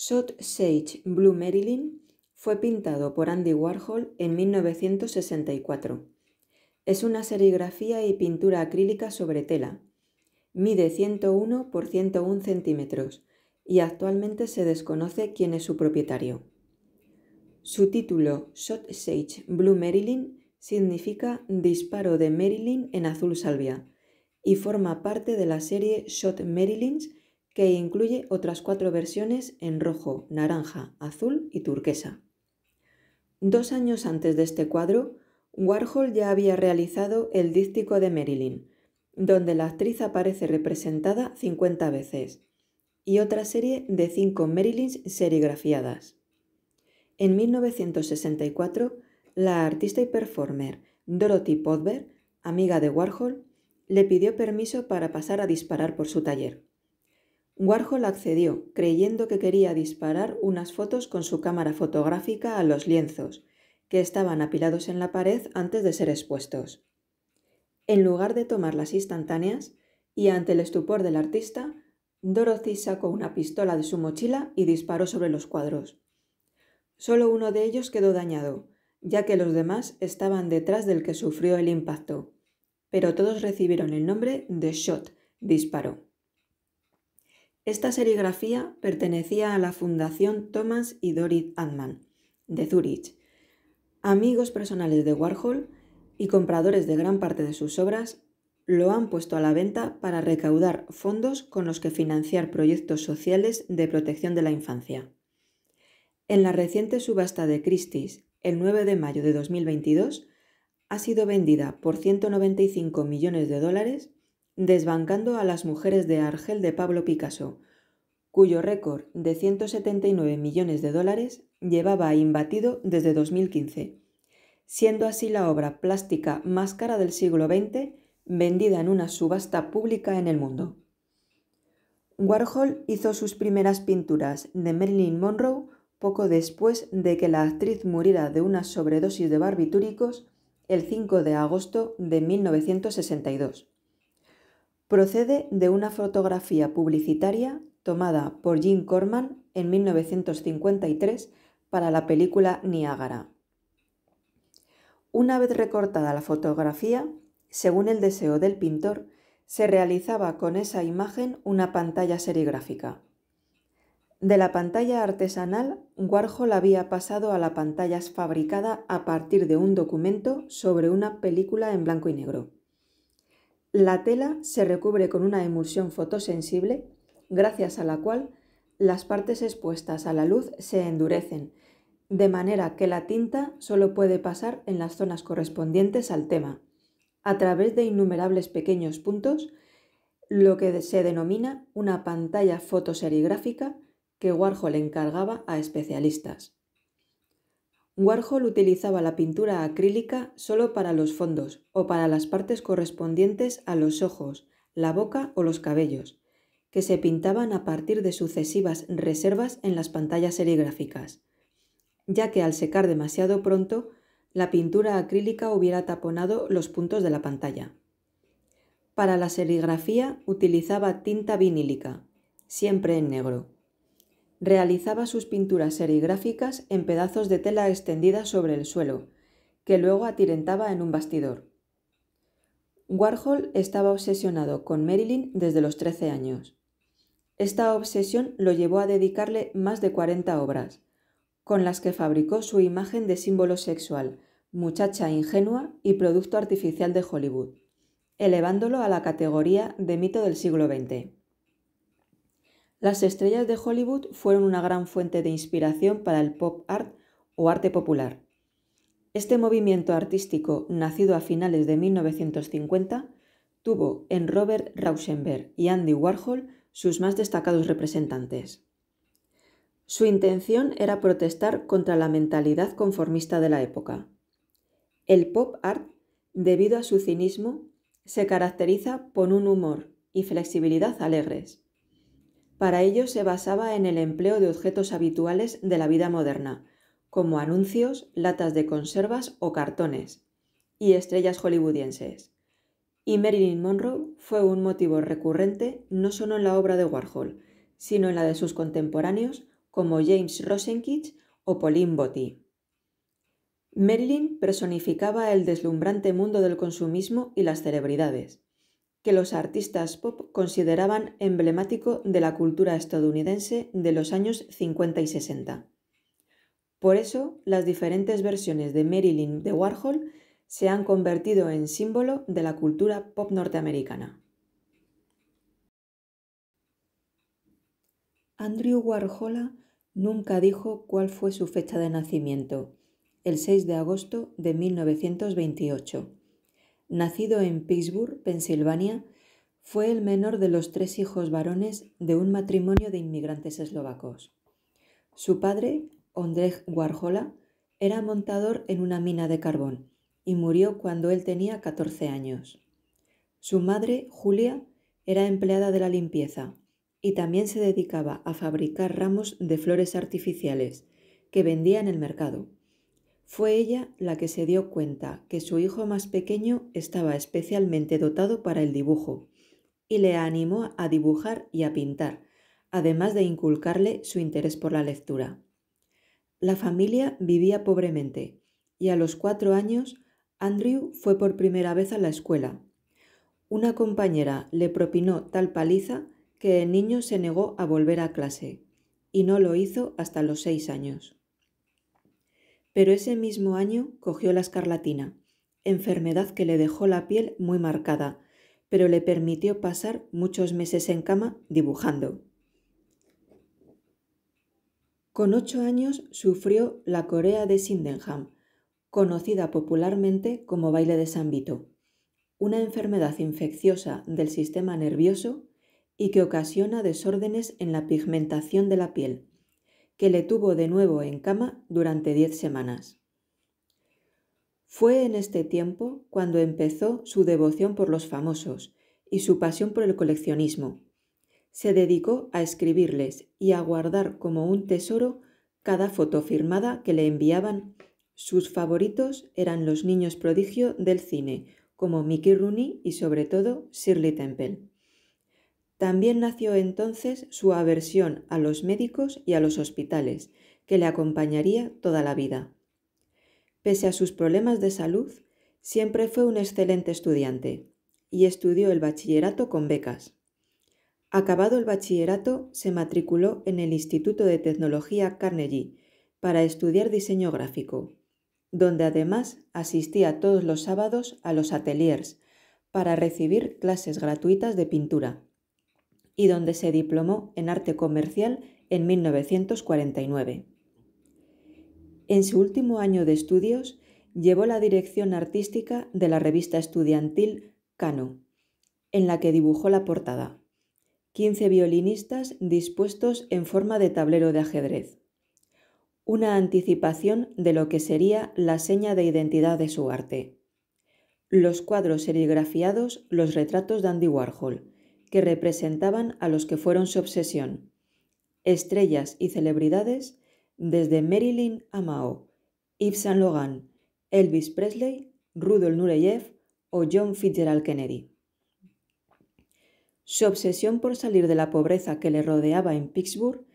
Shot Sage Blue Marilyn fue pintado por Andy Warhol en 1964. Es una serigrafía y pintura acrílica sobre tela. Mide 101 por 101 centímetros y actualmente se desconoce quién es su propietario. Su título, Shot Sage Blue Marilyn, significa disparo de Marilyn en azul salvia y forma parte de la serie Shot Marilyns, que incluye otras 4 versiones en rojo, naranja, azul y turquesa. 2 años antes de este cuadro, Warhol ya había realizado el díptico de Marilyn, donde la actriz aparece representada 50 veces, y otra serie de 5 Marilyns serigrafiadas. En 1964, la artista y performer Dorothy Podber, amiga de Warhol, le pidió permiso para pasar a disparar por su taller. Warhol accedió, creyendo que quería disparar unas fotos con su cámara fotográfica a los lienzos, que estaban apilados en la pared antes de ser expuestos. En lugar de tomarlas instantáneas, y ante el estupor del artista, Dorothy sacó una pistola de su mochila y disparó sobre los cuadros. Solo uno de ellos quedó dañado, ya que los demás estaban detrás del que sufrió el impacto, pero todos recibieron el nombre de Shot, disparo. Esta serigrafía pertenecía a la Fundación Thomas y Dorit Altman, de Zúrich, amigos personales de Warhol y compradores de gran parte de sus obras. Lo han puesto a la venta para recaudar fondos con los que financiar proyectos sociales de protección de la infancia. En la reciente subasta de Christie's, el 9 de mayo de 2022, ha sido vendida por $195 millones, desbancando a Las mujeres de Argel de Pablo Picasso, cuyo récord de $179 millones llevaba imbatido desde 2015, siendo así la obra plástica más cara del siglo XX vendida en una subasta pública en el mundo. Warhol hizo sus primeras pinturas de Marilyn Monroe poco después de que la actriz muriera de una sobredosis de barbitúricos el 5 de agosto de 1962. Procede de una fotografía publicitaria tomada por Jim Corman en 1953 para la película Niágara. Una vez recortada la fotografía, según el deseo del pintor, se realizaba con esa imagen una pantalla serigráfica. De la pantalla artesanal, Warhol había pasado a la pantalla fabricada a partir de un documento sobre una película en blanco y negro. La tela se recubre con una emulsión fotosensible, gracias a la cual las partes expuestas a la luz se endurecen, de manera que la tinta solo puede pasar en las zonas correspondientes al tema, a través de innumerables pequeños puntos, lo que se denomina una pantalla fotoseriegráfica que Warhol encargaba a especialistas. Warhol utilizaba la pintura acrílica solo para los fondos o para las partes correspondientes a los ojos, la boca o los cabellos, que se pintaban a partir de sucesivas reservas en las pantallas serigráficas, ya que al secar demasiado pronto, la pintura acrílica hubiera taponado los puntos de la pantalla. Para la serigrafía utilizaba tinta vinílica, siempre en negro. Realizaba sus pinturas serigráficas en pedazos de tela extendida sobre el suelo, que luego atirentaba en un bastidor. Warhol estaba obsesionado con Marilyn desde los 13 años. Esta obsesión lo llevó a dedicarle más de 40 obras, con las que fabricó su imagen de símbolo sexual, muchacha ingenua y producto artificial de Hollywood, elevándolo a la categoría de mito del siglo XX. Las estrellas de Hollywood fueron una gran fuente de inspiración para el pop art o arte popular. Este movimiento artístico, nacido a finales de 1950, tuvo en Robert Rauschenberg y Andy Warhol sus más destacados representantes. Su intención era protestar contra la mentalidad conformista de la época. El pop art, debido a su cinismo, se caracteriza por un humor y flexibilidad alegres. Para ello se basaba en el empleo de objetos habituales de la vida moderna, como anuncios, latas de conservas o cartones, y estrellas hollywoodienses. Y Marilyn Monroe fue un motivo recurrente no solo en la obra de Warhol, sino en la de sus contemporáneos, como James Rosenkitz o Pauline Boty. Marilyn personificaba el deslumbrante mundo del consumismo y las celebridades, que los artistas pop consideraban emblemático de la cultura estadounidense de los años 50 y 60. Por eso, las diferentes versiones de Marilyn de Warhol se han convertido en símbolo de la cultura pop norteamericana. Andrew Warhol nunca dijo cuál fue su fecha de nacimiento, el 6 de agosto de 1928. Nacido en Pittsburgh, Pensilvania, fue el menor de los 3 hijos varones de un matrimonio de inmigrantes eslovacos. Su padre, Ondřej Warhol, era montador en una mina de carbón y murió cuando él tenía 14 años. Su madre, Julia, era empleada de la limpieza y también se dedicaba a fabricar ramos de flores artificiales que vendía en el mercado. Fue ella la que se dio cuenta que su hijo más pequeño estaba especialmente dotado para el dibujo y le animó a dibujar y a pintar, además de inculcarle su interés por la lectura. La familia vivía pobremente y a los 4 años Andrew fue por primera vez a la escuela. Una compañera le propinó tal paliza que el niño se negó a volver a clase y no lo hizo hasta los 6 años. Pero ese mismo año cogió la escarlatina, enfermedad que le dejó la piel muy marcada, pero le permitió pasar muchos meses en cama dibujando. Con 8 años sufrió la corea de Sydenham, conocida popularmente como baile de San Vito, una enfermedad infecciosa del sistema nervioso y que ocasiona desórdenes en la pigmentación de la piel, que le tuvo de nuevo en cama durante 10 semanas. Fue en este tiempo cuando empezó su devoción por los famosos y su pasión por el coleccionismo. Se dedicó a escribirles y a guardar como un tesoro cada foto firmada que le enviaban. Sus favoritos eran los niños prodigio del cine, como Mickey Rooney y sobre todo Shirley Temple. También nació entonces su aversión a los médicos y a los hospitales, que le acompañaría toda la vida. Pese a sus problemas de salud, siempre fue un excelente estudiante y estudió el bachillerato con becas. Acabado el bachillerato, se matriculó en el Instituto de Tecnología Carnegie para estudiar diseño gráfico, donde además asistía todos los sábados a los ateliers para recibir clases gratuitas de pintura, y donde se diplomó en arte comercial en 1949. En su último año de estudios, llevó la dirección artística de la revista estudiantil Cano, en la que dibujó la portada: 15 violinistas dispuestos en forma de tablero de ajedrez, una anticipación de lo que sería la seña de identidad de su arte. Los cuadros serigrafiados, los retratos de Andy Warhol, que representaban a los que fueron su obsesión, estrellas y celebridades desde Marilyn a Mao, Yves Saint Laurent, Elvis Presley, Rudolf Nureyev o John Fitzgerald Kennedy. Su obsesión por salir de la pobreza que le rodeaba en Pittsburgh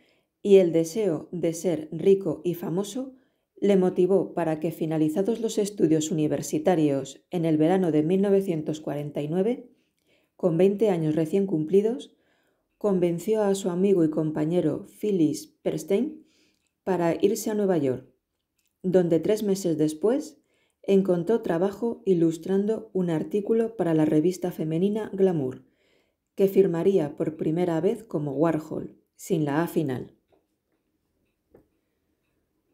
y el deseo de ser rico y famoso le motivó para que, finalizados los estudios universitarios en el verano de 1949, con 20 años recién cumplidos, convenció a su amigo y compañero Phyllis Perstein para irse a Nueva York, donde 3 meses después encontró trabajo ilustrando un artículo para la revista femenina Glamour, que firmaría por primera vez como Warhol, sin la A final.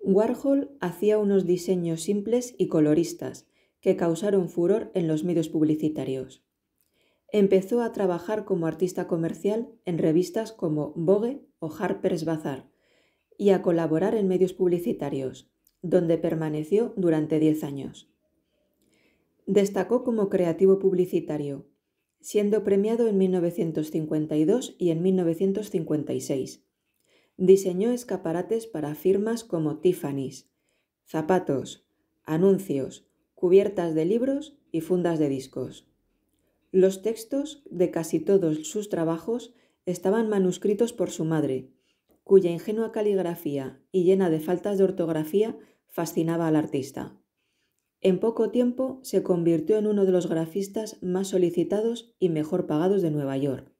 Warhol hacía unos diseños simples y coloristas que causaron furor en los medios publicitarios. Empezó a trabajar como artista comercial en revistas como Vogue o Harper's Bazaar y a colaborar en medios publicitarios, donde permaneció durante 10 años. Destacó como creativo publicitario, siendo premiado en 1952 y en 1956. Diseñó escaparates para firmas como Tiffany's, zapatos, anuncios, cubiertas de libros y fundas de discos. Los textos de casi todos sus trabajos estaban manuscritos por su madre, cuya ingenua caligrafía y llena de faltas de ortografía fascinaba al artista. En poco tiempo se convirtió en uno de los grafistas más solicitados y mejor pagados de Nueva York.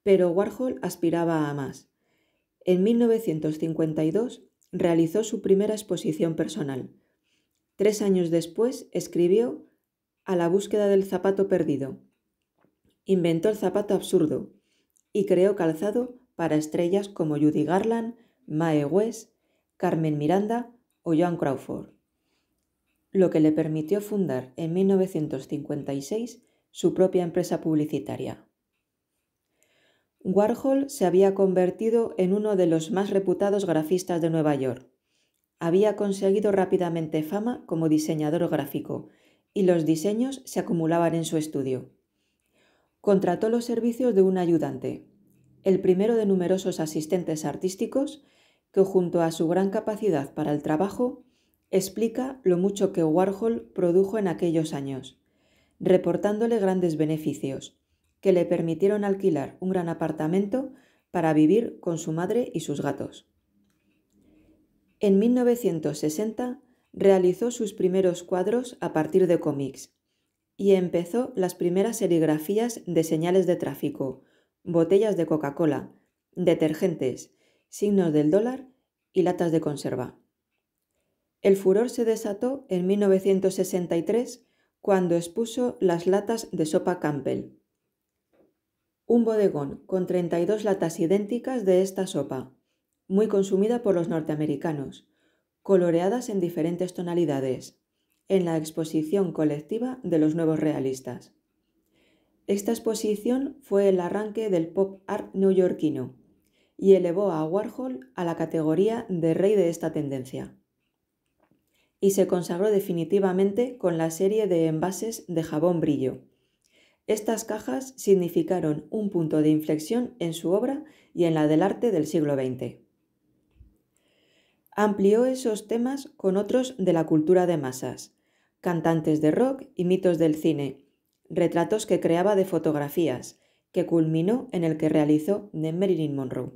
Pero Warhol aspiraba a más. En 1952 realizó su primera exposición personal. 3 años después escribió A la búsqueda del zapato perdido. Inventó el zapato absurdo y creó calzado para estrellas como Judy Garland, Mae West, Carmen Miranda o Joan Crawford, lo que le permitió fundar en 1956 su propia empresa publicitaria. Warhol se había convertido en uno de los más reputados grafistas de Nueva York. Había conseguido rápidamente fama como diseñador gráfico y los diseños se acumulaban en su estudio. Contrató los servicios de un ayudante, el primero de numerosos asistentes artísticos que, junto a su gran capacidad para el trabajo, explica lo mucho que Warhol produjo en aquellos años, reportándole grandes beneficios, que le permitieron alquilar un gran apartamento para vivir con su madre y sus gatos. En 1960 realizó sus primeros cuadros a partir de cómics y empezó las primeras serigrafías de señales de tráfico, botellas de Coca-Cola, detergentes, signos del dólar y latas de conserva. El furor se desató en 1963 cuando expuso las latas de sopa Campbell, un bodegón con 32 latas idénticas de esta sopa, muy consumida por los norteamericanos, coloreadas en diferentes tonalidades, en la exposición colectiva de los nuevos realistas. Esta exposición fue el arranque del pop art neoyorquino y elevó a Warhol a la categoría de rey de esta tendencia. Y se consagró definitivamente con la serie de envases de jabón Brillo. Estas cajas significaron un punto de inflexión en su obra y en la del arte del siglo XX. Amplió esos temas con otros de la cultura de masas, cantantes de rock y mitos del cine, retratos que creaba de fotografías, que culminó en el que realizó de Marilyn Monroe.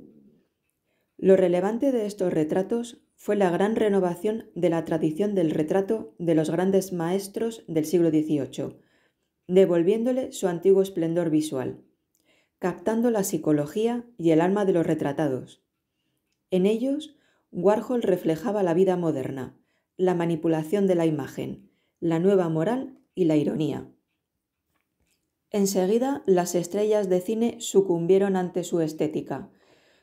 Lo relevante de estos retratos fue la gran renovación de la tradición del retrato de los grandes maestros del siglo XVIII, devolviéndole su antiguo esplendor visual, captando la psicología y el alma de los retratados. En ellos, Warhol reflejaba la vida moderna, la manipulación de la imagen, la nueva moral y la ironía. Enseguida, las estrellas de cine sucumbieron ante su estética.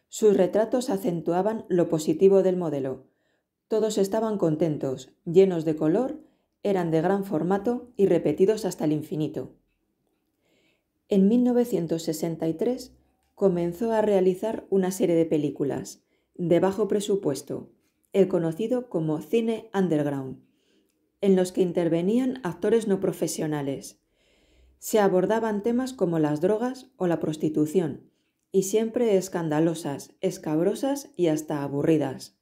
Sus retratos acentuaban lo positivo del modelo. Todos estaban contentos, llenos de color, eran de gran formato y repetidos hasta el infinito. En 1963 comenzó a realizar una serie de películas, de bajo presupuesto, el conocido como cine underground, en los que intervenían actores no profesionales. Se abordaban temas como las drogas o la prostitución, y siempre escandalosas, escabrosas y hasta aburridas.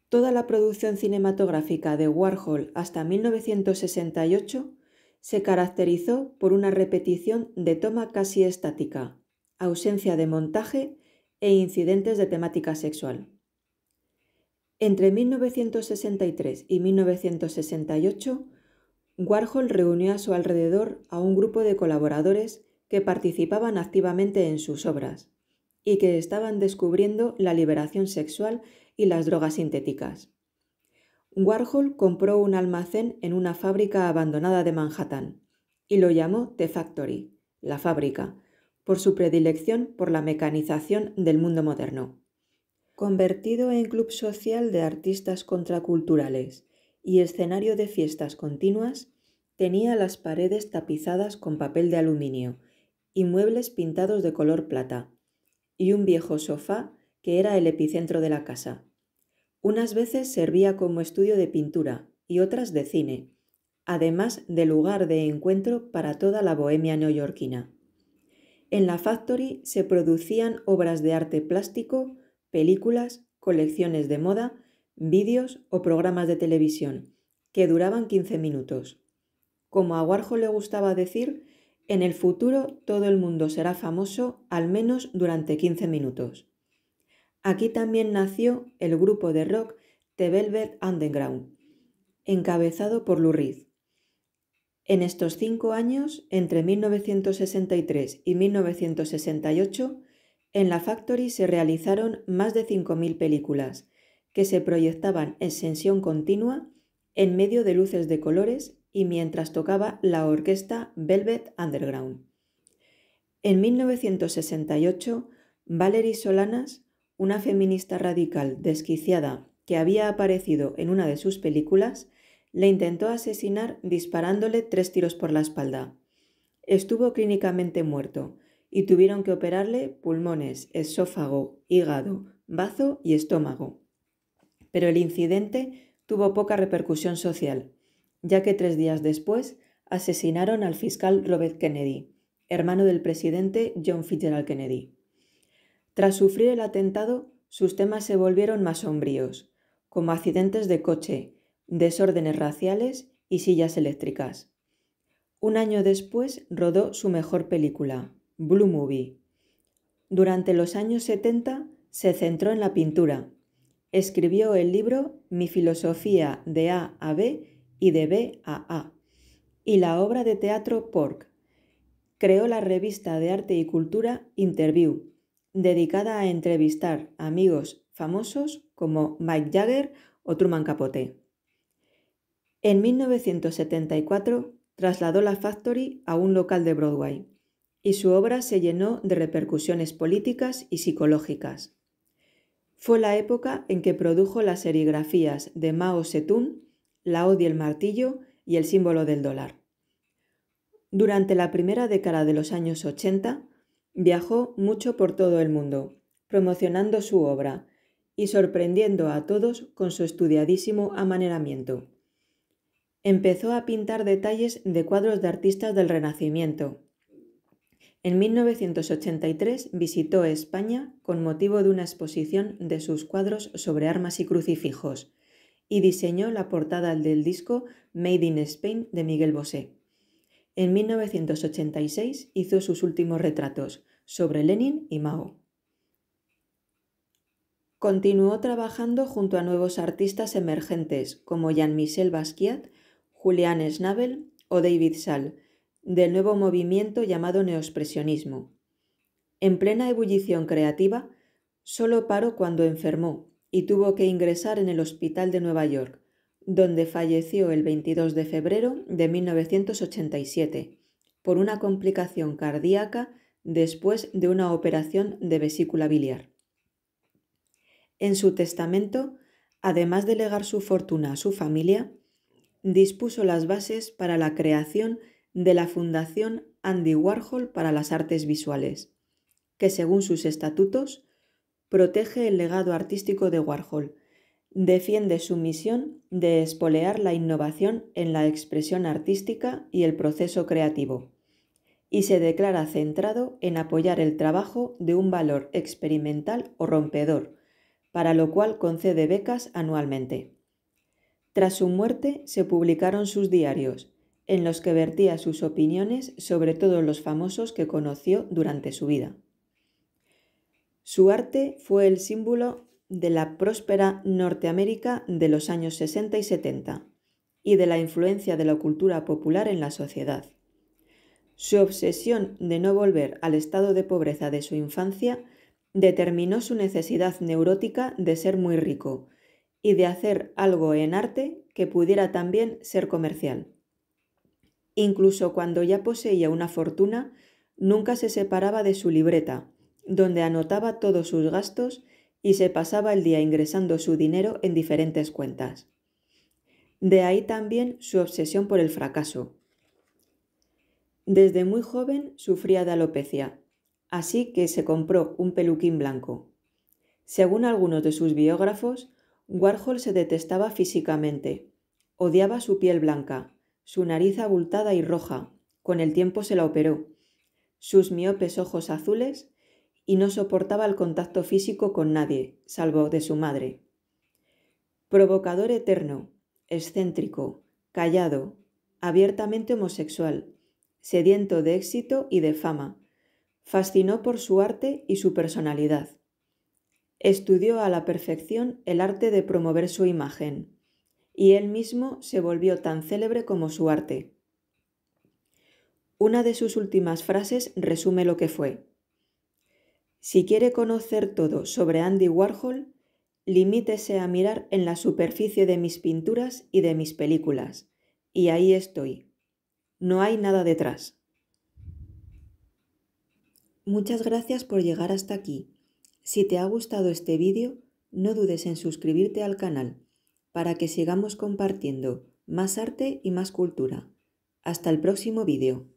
Toda la producción cinematográfica de Warhol hasta 1968 se caracterizó por una repetición de toma casi estática, ausencia de montaje e incidentes de temática sexual. Entre 1963 y 1968, Warhol reunió a su alrededor a un grupo de colaboradores que participaban activamente en sus obras y que estaban descubriendo la liberación sexual y las drogas sintéticas. Warhol compró un almacén en una fábrica abandonada de Manhattan y lo llamó The Factory, la fábrica, por su predilección por la mecanización del mundo moderno. Convertido en club social de artistas contraculturales y escenario de fiestas continuas, tenía las paredes tapizadas con papel de aluminio y muebles pintados de color plata, y un viejo sofá que era el epicentro de la casa. Unas veces servía como estudio de pintura y otras de cine, además de lugar de encuentro para toda la bohemia neoyorquina. En la Factory se producían obras de arte plástico, películas, colecciones de moda, vídeos o programas de televisión, que duraban 15 minutos. Como a Warhol le gustaba decir, en el futuro todo el mundo será famoso al menos durante 15 minutos. Aquí también nació el grupo de rock The Velvet Underground, encabezado por Lou Reed. En estos 5 años, entre 1963 y 1968, en la Factory se realizaron más de 5.000 películas, que se proyectaban en sesión continua en medio de luces de colores y mientras tocaba la orquesta Velvet Underground. En 1968, Valerie Solanas, una feminista radical desquiciada que había aparecido en una de sus películas, le intentó asesinar disparándole 3 tiros por la espalda. Estuvo clínicamente muerto y tuvieron que operarle pulmones, esófago, hígado, bazo y estómago. Pero el incidente tuvo poca repercusión social, ya que 3 días después asesinaron al fiscal Robert Kennedy, hermano del presidente John Fitzgerald Kennedy. Tras sufrir el atentado, sus temas se volvieron más sombríos, como accidentes de coche, desórdenes raciales y sillas eléctricas. Un año después rodó su mejor película, Blue Movie. Durante los años 70 se centró en la pintura. Escribió el libro Mi filosofía de A a B y de B a A, y la obra de teatro Pork. Creó la revista de arte y cultura Interview, dedicada a entrevistar amigos famosos como Mick Jagger o Truman Capote. En 1974 trasladó la Factory a un local de Broadway y su obra se llenó de repercusiones políticas y psicológicas. Fue la época en que produjo las serigrafías de Mao Zedong, la hoz y el martillo y el símbolo del dólar. Durante la primera década de los años 80, viajó mucho por todo el mundo, promocionando su obra y sorprendiendo a todos con su estudiadísimo amaneramiento. Empezó a pintar detalles de cuadros de artistas del Renacimiento. En 1983 visitó España con motivo de una exposición de sus cuadros sobre armas y crucifijos y diseñó la portada del disco Made in Spain de Miguel Bosé. En 1986 hizo sus últimos retratos sobre Lenin y Mao. Continuó trabajando junto a nuevos artistas emergentes como Jean-Michel Basquiat, Julian Schnabel o David Salle, del nuevo movimiento llamado neoexpresionismo. En plena ebullición creativa, solo paró cuando enfermó y tuvo que ingresar en el hospital de Nueva York, donde falleció el 22 de febrero de 1987 por una complicación cardíaca después de una operación de vesícula biliar. En su testamento, además de legar su fortuna a su familia, dispuso las bases para la creación de la Fundación Andy Warhol para las Artes Visuales, que según sus estatutos protege el legado artístico de Warhol, defiende su misión de espolear la innovación en la expresión artística y el proceso creativo, y se declara centrado en apoyar el trabajo de un valor experimental o rompedor, para lo cual concede becas anualmente. Tras su muerte se publicaron sus diarios, en los que vertía sus opiniones sobre todos los famosos que conoció durante su vida. Su arte fue el símbolo de la próspera Norteamérica de los años 60 y 70 y de la influencia de la cultura popular en la sociedad. Su obsesión de no volver al estado de pobreza de su infancia determinó su necesidad neurótica de ser muy rico y de hacer algo en arte que pudiera también ser comercial. Incluso cuando ya poseía una fortuna, nunca se separaba de su libreta, donde anotaba todos sus gastos y se pasaba el día ingresando su dinero en diferentes cuentas. De ahí también su obsesión por el fracaso. Desde muy joven sufría de alopecia, así que se compró un peluquín blanco. Según algunos de sus biógrafos, Warhol se detestaba físicamente, odiaba su piel blanca, su nariz abultada y roja, con el tiempo se la operó, sus miopes ojos azules y no soportaba el contacto físico con nadie, salvo de su madre. Provocador eterno, excéntrico, callado, abiertamente homosexual, sediento de éxito y de fama, fascinó por su arte y su personalidad. Estudió a la perfección el arte de promover su imagen, y él mismo se volvió tan célebre como su arte. Una de sus últimas frases resume lo que fue: si quiere conocer todo sobre Andy Warhol, limítese a mirar en la superficie de mis pinturas y de mis películas, y ahí estoy. No hay nada detrás. Muchas gracias por llegar hasta aquí. Si te ha gustado este vídeo, no dudes en suscribirte al canal para que sigamos compartiendo más arte y más cultura. Hasta el próximo vídeo.